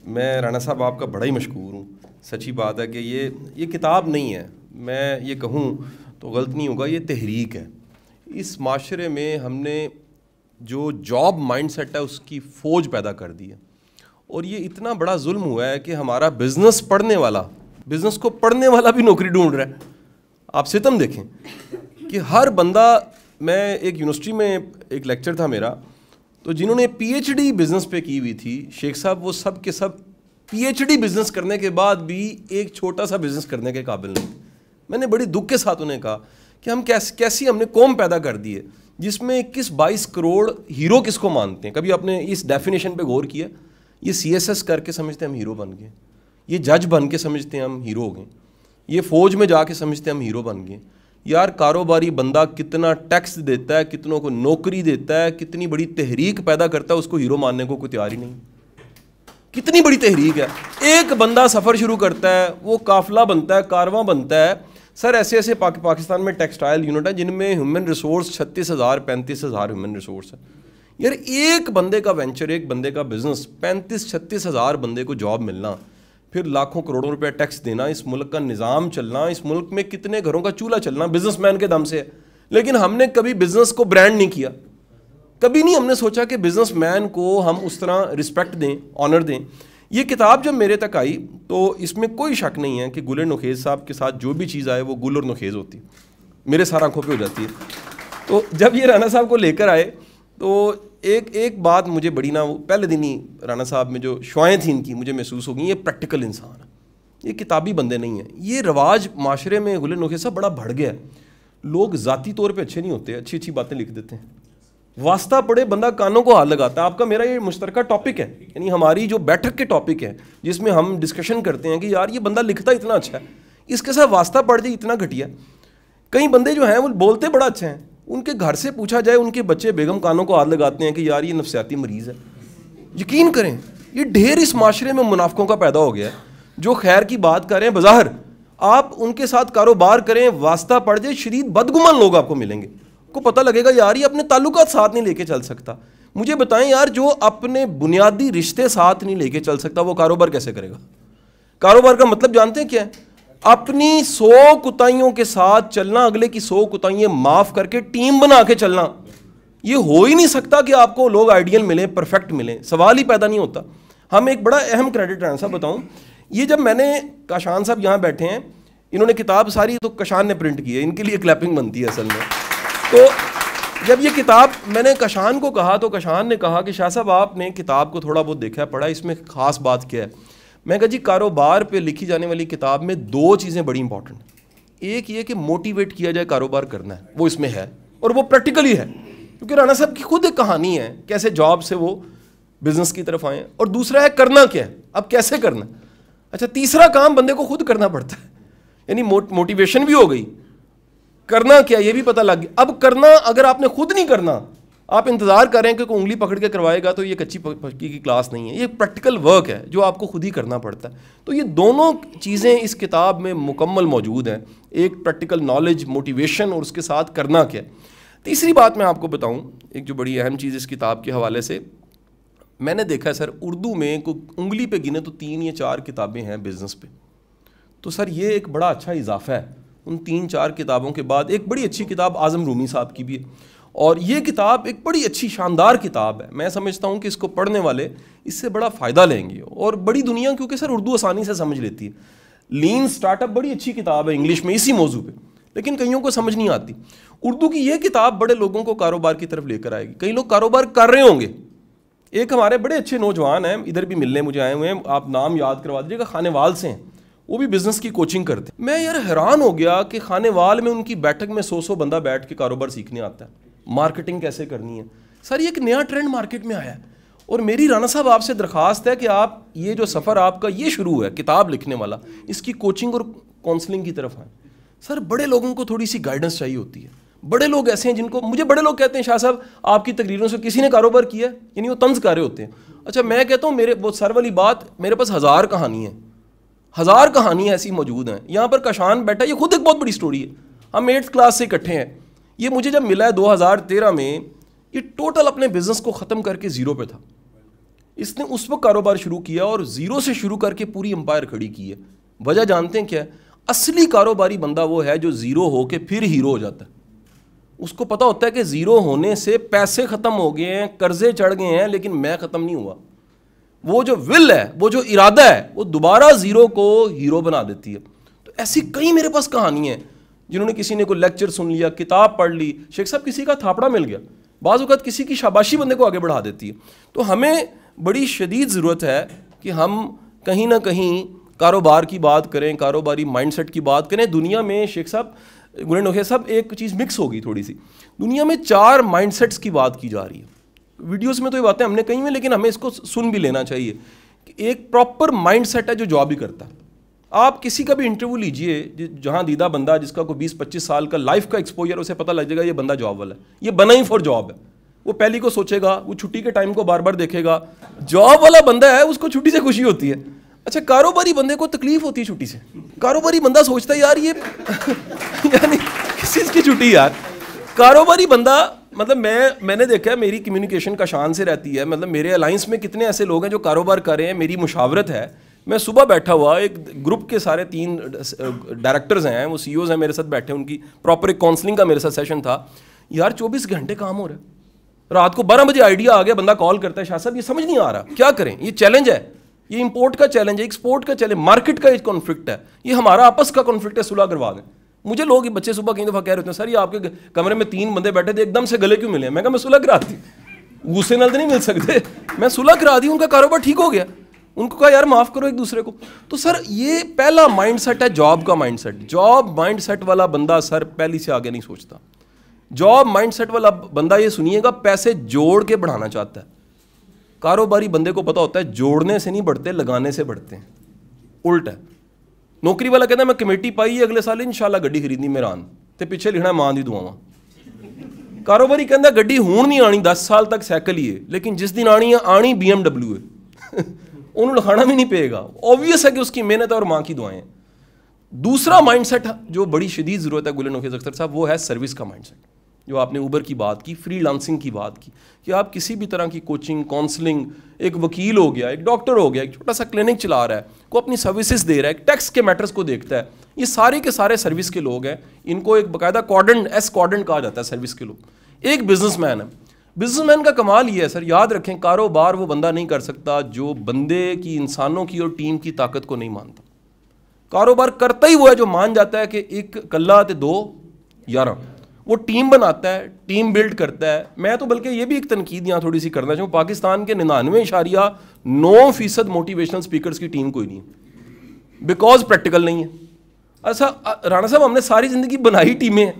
میں رانا صاحب آپ کا بڑا ہی مشکور ہوں. سچی بات ہے کہ یہ کتاب نہیں ہے, میں یہ کہوں تو غلط نہیں ہوگا, یہ تحریک ہے. اس معاشرے میں ہم نے جو جاب مائنڈ سیٹ ہے اس کی فوج پیدا کر دی ہے, اور یہ اتنا بڑا ظلم ہوا ہے کہ ہمارا بزنس کو پڑھنے والا بھی نوکری ڈھونڈ رہا ہے. آپ ستم دیکھیں کہ ہر بندہ, میں ایک یونیورسٹی میں ایک لیکچر تھا میرا, تو جنہوں نے پی ایچ ڈی بزنس پہ کی ہوئی تھی شیخ صاحب, وہ سب کے سب پی ایچ ڈی بزنس کرنے کے بعد بھی ایک چھوٹا سا بزنس کرنے کے قابل نہیں. میں نے بڑی دکھ کے ساتھ انہیں کہا کہ ہم کیسی ہم نے قوم پیدا کر دی ہے جس میں 21-22 کروڑ ہیرو کس کو مانتے ہیں. کبھی آپ نے اس ڈیفینیشن پہ غور کیا؟ یہ سی ایس ایس کر کے سمجھتے ہیں ہم ہیرو بن گئے, یہ جج بن کے سمجھتے ہیں ہم ہیرو ہو گئے, یہ فوج میں جا کے سمجھتے ہیں ہم ہیرو بن گئے. یار کاروباری بندہ کتنا ٹیکس دیتا ہے, کتنوں کو نوکری دیتا ہے, کتنی بڑی تحریک پیدا کرتا ہے, اس کو ہیرو ماننے کو کوئی تیار ہی نہیں. کتنی بڑی تحریک ہے. ایک بندہ سفر شروع کرتا ہے, وہ قافلہ بنتا ہے, کارواں بنتا ہے. سر ایسے پاکستان میں ٹیکسٹائل یونٹ ہیں جن میں ہیومن ریسورس 36,000 35,000 ہیومن ریسورس ہے. یار ایک بندے کا وینچر, ایک بندے کا بزنس, 35-36 ہزار بندے کو جاب ملنا, پھر لاکھوں کروڑوں روپے ٹیکس دینا, اس ملک کا نظام چلنا, اس ملک میں کتنے گھروں کا چولہا چلنا بزنس مین کے دم سے ہے. لیکن ہم نے کبھی بزنس کو برانڈ نہیں کیا, کبھی نہیں ہم نے سوچا کہ بزنس مین کو ہم اس طرح رسپیکٹ دیں, آنر دیں. یہ کتاب جب میرے تک آئی تو اس میں کوئی شک نہیں ہے کہ گل نخیز صاحب کے ساتھ جو بھی چیز آئے وہ گل اور نخیز ہوتی ہے, میرے سارا آنکھوں پہ ہو جاتی ہے. تو جب یہ رانا صاحب کو لے کر آئے تو ایک بات مجھے بڑی نا, وہ پہلے دن ہی رانا صاحب میں جو شعائیں تھیں ان کی مجھے محسوس ہو گئی, یہ پریکٹیکل انسان ہے, یہ کتابی بندے نہیں ہیں. یہ رواج معاشرے میں گل نخیز صاحب بڑا بڑھ گیا ہے. لوگ ذاتی طور پہ اچھے نہیں ہوتے, اچھی باتیں لکھ دیتے ہیں, واسطہ پڑے بندہ کانوں کو ہاتھ لگاتا ہے. آپ کا میرا یہ مشترکہ ٹاپک ہے, یعنی ہماری جو بیٹھک کے ٹاپک ہے جس میں ہم ڈسکشن کرتے ہیں کہ یار یہ بندہ لکھتا اتنا اچھا ہے, اس کے ساتھ واسطہ پڑ جائے اتنا گھٹیا. کئی بندے جو ہیں وہ بولتے بڑا اچھا ہیں, ان کے گھر سے پوچھا جائے ان کے بچے بیگم کانوں کو ہاتھ لگاتے ہیں کہ یار یہ نفسیاتی مریض ہے. یقین کریں یہ ڈھیر اس معاشرے میں منافقوں کا پیدا ہو گیا ہے, جو خیر کی بات کر رہے ہیں بظاہر, آپ ان کے ساتھ کاروبار کریں, واسطہ پڑ جائے, شدید بدگمان لوگ آپ کو ملیں گے, کو پتہ لگے گا یار یہ اپنے تعلقات ساتھ نہیں لے کے چل سکتا. مجھے بتائیں یار, جو اپنے بنیادی رشتے ساتھ نہیں لے کے چل سکتا وہ کاروبار کیسے کرے گا؟ کاروبار کا مطلب جانتے ہیں کیا ہے؟ اپنی 100 کوتاہیوں کے ساتھ چلنا, اگلے کی 100 کوتاہیاں معاف کر کے ٹیم بنا کے چلنا. یہ ہو ہی نہیں سکتا کہ آپ کو لوگ آئیڈیل ملیں, پرفیکٹ ملیں, سوال ہی پیدا نہیں ہوتا. ہم ایک بڑا اہم کریڈٹ رہنا صاحب بتاؤں, یہ جب میں نے, کاشان صاحب یہاں بیٹھے ہیں, انہوں نے کتاب ساری تو کاشان نے پرنٹ کی ہے, ان کے لیے کلیپنگ بنتی ہے اصل میں. تو جب یہ کتاب میں نے کاشان کو کہا تو کاشان نے کہا کہ شاہ صاحب آپ نے کتاب کو تھوڑا بہت دیکھا ہے, پڑھا, اس میں خاص بات کیا ہے؟ میں کہا جی کاروبار پہ لکھی جانے والی کتاب میں 2 چیزیں بڑی امپورٹنٹ ہیں. ایک یہ کہ موٹیویٹ کیا جائے کاروبار کرنا ہے, وہ اس میں ہے, اور وہ پریکٹیکلی ہے, کیونکہ رانا صاحب کی خود ایک کہانی ہے کیسے جاب سے وہ بزنس کی طرف آئے. اور دوسرا ہے کرنا کیا ہے, اب کیسے کرنا. اچھا, تیسرا کام بندے کو خود کرنا پڑتا ہے, یعنی موٹیویشن بھی ہو گئی, کرنا کیا یہ بھی پتہ لگ گیا. اب کرنا اگر آپ نے خود نہیں کرنا, آپ انتظار کر رہے ہیں کہ کوئی انگلی پکڑ کے کروائے گا, تو یہ کچی پکی کی کلاس نہیں ہے, یہ پریکٹیکل ورک ہے جو آپ کو خود ہی کرنا پڑتا ہے. تو یہ دونوں چیزیں اس کتاب میں مکمل موجود ہیں, ایک پریکٹیکل نالج, موٹیویشن, اور اس کے ساتھ کرنا کیا. تیسری بات میں آپ کو بتاؤں, ایک جو بڑی اہم چیز اس کتاب کے حوالے سے میں نے دیکھا ہے سر, اردو میں کوئی انگلی پہ گنے تو 3 یا 4 کتابیں ہیں بزنس پہ. تو سر یہ ایک بڑا اچھا اضافہ ہے. ان 3-4 کتابوں کے بعد ایک بڑی اچھی کتاب اعظم رومی صاحب کی بھی ہے, اور یہ کتاب ایک بڑی اچھی شاندار کتاب ہے. میں سمجھتا ہوں کہ اس کو پڑھنے والے اس سے بڑا فائدہ لیں گے, اور بڑی دنیا کیونکہ سر اردو آسانی سے سمجھ لیتی ہے. لین سٹارٹ اپ بڑی اچھی کتاب ہے انگلش میں اسی موضوع پہ, لیکن کئیوں کو سمجھ نہیں آتی. اردو کی یہ کتاب بڑے لوگوں کو کاروبار کی طرف لے کر آئے گی. کئی لوگ کاروبار کر رہے ہوں گے. ایک ہمارے بڑے اچھے نوجوان ہیں, ادھر بھی ملنے مجھے آئے ہوئے ہیں, آپ نام یاد کروا دیجیے گا, خانے وال سے ہیں, وہ بھی بزنس کی کوچنگ کرتے ہیں. میں یار حیران ہو گیا کہ خانے وال میں ان کی بیٹھک میں 100 بندہ بیٹھ کے کاروبار سیکھنے آتا ہے, مارکیٹنگ کیسے کرنی ہے. سر یہ ایک نیا ٹرینڈ مارکیٹ میں آیا ہے, اور میری رانا صاحب آپ سے درخواست ہے کہ آپ یہ جو سفر آپ کا یہ شروع ہے کتاب لکھنے والا, اس کی کوچنگ اور کاؤنسلنگ کی طرف آئیں. سر بڑے لوگوں کو تھوڑی سی گائیڈنس چاہیے ہوتی ہے. بڑے لوگ ایسے ہیں جن کو, مجھے بڑے لوگ کہتے ہیں شاہ صاحب آپ کی تقریروں سے کسی نے کاروبار کیا ہے, یعنی وہ طنز کر رہے ہوتے ہیں. اچھا میں کہتا ہوں میرے وہ سر والی بات, میرے پاس 1000 کہانی ہیں, 1000 کہانیاں ایسی موجود ہیں. یہاں پر کاشان بیٹھا, یہ خود ایک بہت بڑی سٹوری ہے. ہم 8th کلاس سے اکٹھے ہیں. یہ مجھے جب ملا ہے 2013 میں, یہ ٹوٹل اپنے بزنس کو ختم کر کے 0 پہ تھا. اس نے اس وقت کاروبار شروع کیا اور زیرو سے شروع کر کے پوری امپائر کھڑی کی ہے. وجہ جانتے ہیں کیا ہے؟ اصلی کاروباری بندہ وہ ہے جو زیرو ہو کے پھر ہیرو ہو جاتا ہے. اس کو پتہ ہوتا ہے کہ زیرو ہونے سے پیسے ختم ہو گئے ہیں, قرضے چڑھ گئے ہیں, لیکن میں ختم نہیں ہوا. وہ جو ول ہے, وہ جو ارادہ ہے, وہ دوبارہ زیرو کو ہیرو بنا دیتی ہے. تو ایسی کئی میرے پاس کہانی ہیں جنہوں نے کسی نے کوئی لیکچر سن لیا, کتاب پڑھ لی, شیخ صاحب کسی کا تھاپڑا مل گیا, بعض اوقات کسی کی شاباشی بندے کو آگے بڑھا دیتی ہے. تو ہمیں بڑی شدید ضرورت ہے کہ ہم کہیں نہ کہیں کاروبار کی بات کریں, کاروباری مائنڈ سیٹ کی بات کریں. دنیا میں شیخ صاحب, گلے نوخیہ صاحب, ایک چیز مکس ہوگی تھوڑی سی. دنیا میں 4 مائنڈ سیٹس کی بات کی جا رہی ہے. ویڈیوز میں تو یہ باتیں ہم نے کہیں میں, لیکن ہمیں اس کو سن بھی لینا چاہیے کہ ایک پراپر مائنڈ سیٹ ہے جو جاب ہی کرتا ہے. آپ کسی کا بھی انٹرویو لیجئے, جہاں دیدہ بندہ جس کا کوئی 20-25 سال کا لائف کا ایکسپوجر, اسے پتہ لگ جائے گا یہ بندہ جاب والا ہے, یہ بنا ہی فار جاب ہے. وہ پہلی کو سوچے گا, وہ چھٹی کے ٹائم کو بار بار دیکھے گا. جاب والا بندہ ہے, اس کو چھٹی سے خوشی ہوتی ہے. اچھا, کاروباری بندے کو تکلیف ہوتی ہے چھٹی سے. کاروباری بندہ سوچتا ہے یار یہ یعنی کس چیز کی چھٹی یار. کاروباری بندہ, مطلب میں نے دیکھا ہے, میری کمیونیکیشن کا شان سے رہتی ہے. مطلب میرے الائنس میں کتنے ایسے لوگ ہیں جو کاروبار کر رہے ہیں, میری مشاورت ہے. میں صبح بیٹھا ہوا, ایک گروپ کے سارے 3 ڈائریکٹرز ہیں, وہ سی اوز ہیں میرے ساتھ بیٹھے, ان کی پراپر ایک کاؤنسلنگ کا میرے ساتھ سیشن تھا. یار 24 گھنٹے کام ہو رہا ہے, رات کو 12 بجے آئیڈیا آ گیا, بندہ کال کرتا ہے, شاہ صاحب یہ سمجھ نہیں آ رہا کیا کریں, یہ چیلنج ہے, یہ امپورٹ کا چیلنج ہے, ایکسپورٹ کا چیلنج, مارکیٹ کا کانفلکٹ ہے, یہ ہمارا آپس کا کانفلکٹ ہے, صلح کروا دیں. مجھے لوگ بچے صبح کئی دفعہ کہہ رہے ہوتے ہیں, سر یہ آپ کے کمرے میں 3 بندے بیٹھے تھے, ایک دم سے گلے کیوں ملے ہیں؟ میں کہا میں صلح کرا دی, غصے نال تو نہیں مل سکتے, میں صلح کرا دی, ان کا کاروبار ٹھیک ہو گیا. ان کو کہا یار معاف کرو ایک دوسرے کو. تو سر یہ پہلا مائنڈ سیٹ ہے جاب کا mind set. Job mind set والا بندہ سر پہلی سے آگے نہیں سوچتا. جاب مائنڈ سیٹ والا بندہ, یہ سنیے گا, پیسے جوڑ کے بڑھانا چاہتا ہے. کاروباری بندے کو پتہ ہوتا ہے جوڑنے سے نہیں بڑھتے, لگانے سے بڑھتے ہیں. الٹ ہے. نوکری والا کہتا ہے میں کمیٹی پائی اگلے سال انشاءاللہ گڈی خریدنی میران تے پیچھے لکھنا ہے ماں دی دعاواں. کاروباری کہتا ہے گڈی ہون نہیں آنی, 10 سال تک سائیکل ہی ہے, لیکن جس دن آنی ہے آنی BMW ہے. انہوں لکھانا بھی نہیں پے گا. اوبویس ہے کہ اس کی محنت اور ماں کی دعائیں. دوسرا مائنڈ سیٹ جو بڑی شدید ضرورت ہے گلے نوخیہ اختر صاحب, وہ ہے سروس کا مائنڈ سیٹ. جو آپ نے اوبر کی بات کی, فری لانسنگ کی بات کی, کہ آپ کسی بھی طرح کی کوچنگ, کاؤنسلنگ, ایک وکیل ہو گیا, ایک ڈاکٹر ہو گیا, ایک چھوٹا سا کلینک چلا رہا ہے, کو اپنی سروسز دے رہا ہے, ایک ٹیکس کے میٹرز کو دیکھتا ہے, یہ سارے کے سارے سروس کے لوگ ہیں. ان کو ایک باقاعدہ کوارڈنٹ کہا جاتا ہے سروس کے لوگ. ایک بزنس مین ہے. بزنس مین کا کمال یہ ہے سر, یاد رکھیں, کاروبار وہ بندہ نہیں کر سکتا جو بندے کی, انسانوں کی اور ٹیم کی طاقت کو نہیں مانتا. کاروبار کرتا ہی وہ ہے جو مان جاتا ہے کہ 1 کلا تے 2 11. وہ ٹیم بناتا ہے, ٹیم بلڈ کرتا ہے. میں تو بلکہ یہ بھی ایک تنقید یہاں تھوڑی سی کرنا چاہوں, پاکستان کے 99.9% موٹیویشنل اسپیکرز کی ٹیم کوئی نہیں ہے, بیکاز پریکٹیکل نہیں ہے. ایسا رانا صاحب ہم نے ساری زندگی بنائی ٹیمیں ہیں.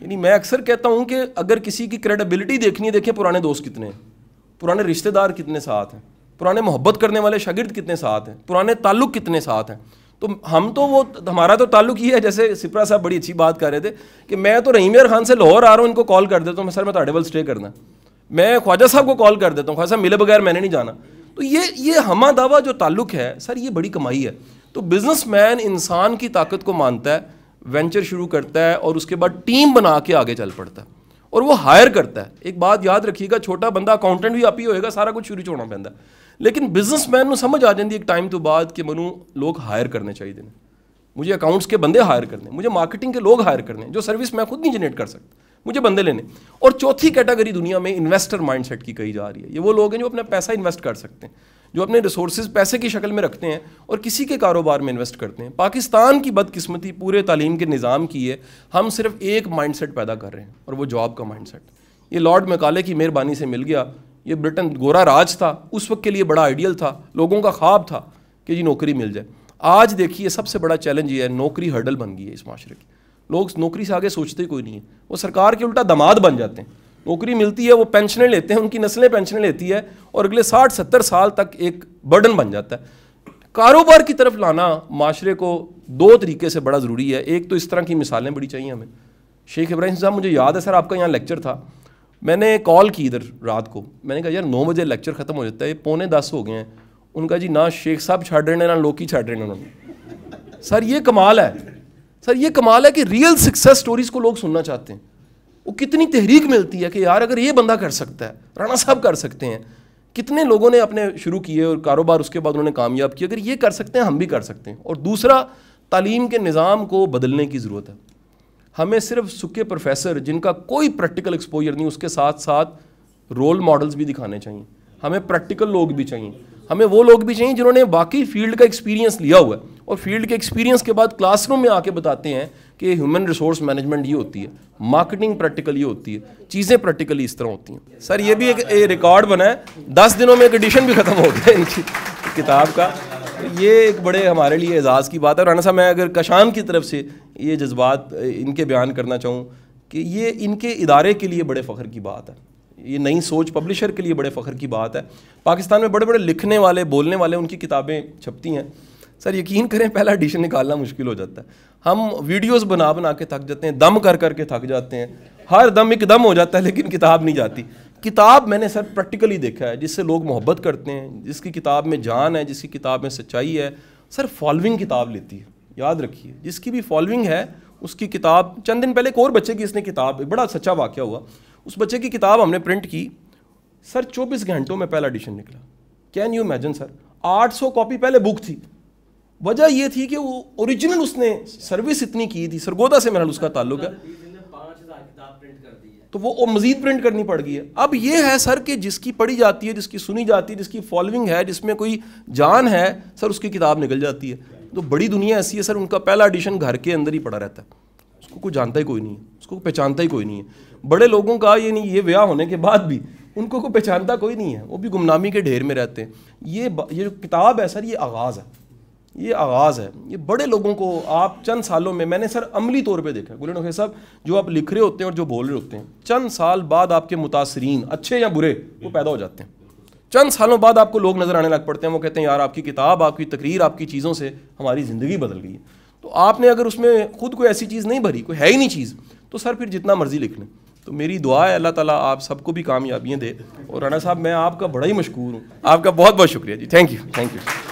یعنی میں اکثر کہتا ہوں کہ اگر کسی کی کریڈیبلٹی دیکھنی ہے, دیکھیں پرانے دوست کتنے ہیں, پرانے رشتہ دار کتنے ساتھ ہیں, پرانے محبت کرنے والے شاگرد کتنے ساتھ ہیں, پرانے تعلق کتنے ساتھ ہیں. تو ہم تو وہ, ہمارا تو تعلق یہ ہے, جیسے سپرا صاحب بڑی اچھی بات کر رہے تھے کہ میں تو رحیم یار خان سے لاہور آ رہا ہوں, ان کو کال کر دیتا ہوں, سر میں تھوڑے وال اسٹے کرنا. میں خواجہ صاحب کو کال کر دیتا ہوں, خواجہ صاحب ملے بغیر میں نے نہیں جانا. تو یہ ہمہ دعویٰ جو تعلق ہے سر, یہ بڑی کمائی ہے. تو بزنس مین انسان کی طاقت کو مانتا ہے, وینچر شروع کرتا ہے, اور اس کے بعد ٹیم بنا کے آگے چل پڑتا ہے, اور وہ ہائر کرتا ہے. ایک بات یاد رکھیے گا, چھوٹا بندہ اکاؤنٹنٹ بھی آپ ہی ہوئے گا, سارا کچھ شروع ہونا پہنتا ہے, لیکن بزنس مین کو سمجھ آ جاتی ایک ٹائم تو بعد کہ منو لوگ ہائر کرنے چاہیے. مجھے اکاؤنٹس کے بندے ہائر کرنے, مجھے مارکیٹنگ کے لوگ ہائر کرنے, جو سروس میں خود نہیں جنریٹ کر سکتا, مجھے بندے لینے. اور چوتھی کیٹیگری دنیا میں انویسٹر مائنڈ سیٹ کی کہی جا رہی ہے. یہ وہ لوگ ہیں جو اپنا پیسہ انویسٹ کر سکتے ہیں, جو اپنے ریسورسز پیسے کی شکل میں رکھتے ہیں اور کسی کے کاروبار میں انویسٹ کرتے ہیں. پاکستان کی بدقسمتی پورے تعلیم کے نظام کی ہے, ہم صرف ایک مائنڈ سیٹ پیدا کر رہے ہیں, اور وہ جاب کا مائنڈ سیٹ. یہ لارڈ میکالے کی مہربانی سے مل گیا. یہ برٹن گورا راج تھا, اس وقت کے لیے بڑا آئیڈیل تھا, لوگوں کا خواب تھا کہ جی نوکری مل جائے. آج دیکھیے سب سے بڑا چیلنج یہ ہے, نوکری ہرڈل بن گئی ہے اس معاشرے کی. لوگ نوکری سے آگے سوچتے ہی کوئی نہیں ہے, وہ سرکار کے الٹا دماد بن جاتے ہیں. نوکری ملتی ہے, وہ پینشنیں لیتے ہیں, ان کی نسلیں پینشنیں لیتی ہے, اور اگلے 60-70 سال تک ایک برڈن بن جاتا ہے. کاروبار کی طرف لانا معاشرے کو 2 طریقے سے بڑا ضروری ہے. ایک تو اس طرح کی مثالیں بڑی چاہیے ہمیں. شیخ ابراہیم صاحب, مجھے یاد ہے سر آپ کا یہاں لیکچر تھا, میں نے کال کی ادھر رات کو, میں نے کہا یار 9 بجے لیکچر ختم ہو جاتا ہے, 9:45 ہو گئے ہیں. ان کا جی نہ شیخ صاحب چھڑ رہے ہیں نہ لوکی چھڑ رہے ہیں انہوں نے. سر یہ کمال ہے, سر یہ کمال ہے کہ ریئل سکسیس سٹوریز کو لوگ سننا چاہتے ہیں. وہ کتنی تحریک ملتی ہے کہ یار اگر یہ بندہ کر سکتا ہے, رانا صاحب کر سکتے ہیں, کتنے لوگوں نے اپنے شروع کیے اور کاروبار اس کے بعد انہوں نے کامیاب کیا. اگر یہ کر سکتے ہیں ہم بھی کر سکتے ہیں. اور دوسرا, تعلیم کے نظام کو بدلنے کی ضرورت ہے. ہمیں صرف سکے پروفیسر جن کا کوئی پریکٹیکل ایکسپوجر نہیں, اس کے ساتھ ساتھ رول ماڈلز بھی دکھانے چاہیے. ہمیں پریکٹیکل لوگ بھی چاہیے, ہمیں وہ لوگ بھی چاہیے جنہوں نے واقعی فیلڈ کا ایکسپیرینس لیا ہوا ہے, اور فیلڈ کے ایکسپیرینس کے بعد کلاس روم میں آ کے بتاتے ہیں کہ ہیومن ریسورس مینجمنٹ یہ ہوتی ہے, مارکیٹنگ پریکٹیکل یہ ہوتی ہے, چیزیں پریکٹیکلی اس طرح ہوتی ہیں. سر یہ بھی ایک ریکارڈ بنا ہے, 10 دنوں میں ایک ایڈیشن بھی ختم ہو گیا ان کی کتاب کا. یہ ایک بڑے ہمارے لیے اعزاز کی بات ہے. اور رانا صاحب, میں اگر کشان کی طرف سے یہ جذبات ان کے بیان کرنا چاہوں کہ یہ ان کے ادارے کے لیے بڑے فخر کی بات ہے, یہ نئی سوچ پبلشر کے لیے بڑے فخر کی بات ہے. پاکستان میں بڑے بڑے لکھنے والے, بولنے والے, ان کی کتابیں چھپتی ہیں. سر یقین کریں پہلا ایڈیشن نکالنا مشکل ہو جاتا ہے. ہم ویڈیوز بنا بنا کے تھک جاتے ہیں, دم کر کر کے تھک جاتے ہیں, ہر دم ایک دم ہو جاتا ہے, لیکن کتاب نہیں جاتی. کتاب میں نے سر پریکٹیکلی دیکھا ہے, جس سے لوگ محبت کرتے ہیں, جس کی کتاب میں جان ہے, جس کی کتاب میں سچائی ہے, سر فالوئنگ کتاب لیتی ہے. یاد رکھیے, جس کی بھی فالوئنگ ہے اس کی کتاب. چند دن پہلے ایک اور بچے کی اس نے کتاب, بڑا سچا واقعہ ہوا, اس بچے کی کتاب ہم نے پرنٹ کی سر, 24 گھنٹوں میں پہلا ایڈیشن نکلا. Can you imagine sir, 800 copy پہلے بک تھی. وجہ یہ تھی کہ وہ اوریجنل اس نے سروس اتنی کی تھی, سرگودا سے میرا اس کا تعلق ہے, تو وہ مزید پرنٹ کرنی پڑ گئی ہے. اب یہ ہے سر کہ جس کی پڑھی جاتی ہے, جس کی سنی جاتی ہے, جس کی فالوئنگ ہے, جس میں کوئی جان ہے, سر اس کی کتاب نکل جاتی ہے. تو بڑی دنیا ایسی ہے سر, ان کا پہلا ایڈیشن گھر کے اندر ہی پڑا رہتا ہے, اس کو کوئی جانتا ہی کوئی نہیں ہے, اس کو پہچانتا ہی کوئی نہیں ہے. بڑے لوگوں کا یہ نہیں, یہ بیاہ ہونے کے بعد بھی ان کو کوئی پہچانتا کوئی نہیں ہے, وہ بھی گمنامی کے ڈھیر میں رہتے ہیں. یہ جو کتاب ہے سر, یہ آغاز ہے, یہ آغاز ہے. یہ بڑے لوگوں کو آپ چند سالوں میں نے سر عملی طور پہ دیکھا. گلن نقوی صاحب, جو آپ لکھ رہے ہوتے ہیں اور جو بول رہے ہوتے ہیں, چند سال بعد آپ کے متاثرین, اچھے یا برے, وہ پیدا ہو جاتے ہیں. چند سالوں بعد آپ کو لوگ نظر آنے لگ پڑتے ہیں, وہ کہتے ہیں یار آپ کی کتاب, آپ کی تقریر, آپ کی چیزوں سے ہماری زندگی بدل گئی ہے. تو آپ نے اگر اس میں خود کوئی ایسی چیز نہیں بھری, کوئی ہے ہی نہیں چیز, تو سر پھر جتنا مرضی لکھ لیں. تو میری دعا ہے اللہ تعالیٰ آپ سب کو بھی کامیابیاں دے. اور رانا صاحب, میں آپ کا بڑا ہی مشکور ہوں, آپ کا بہت بہت شکریہ جی. Thank you.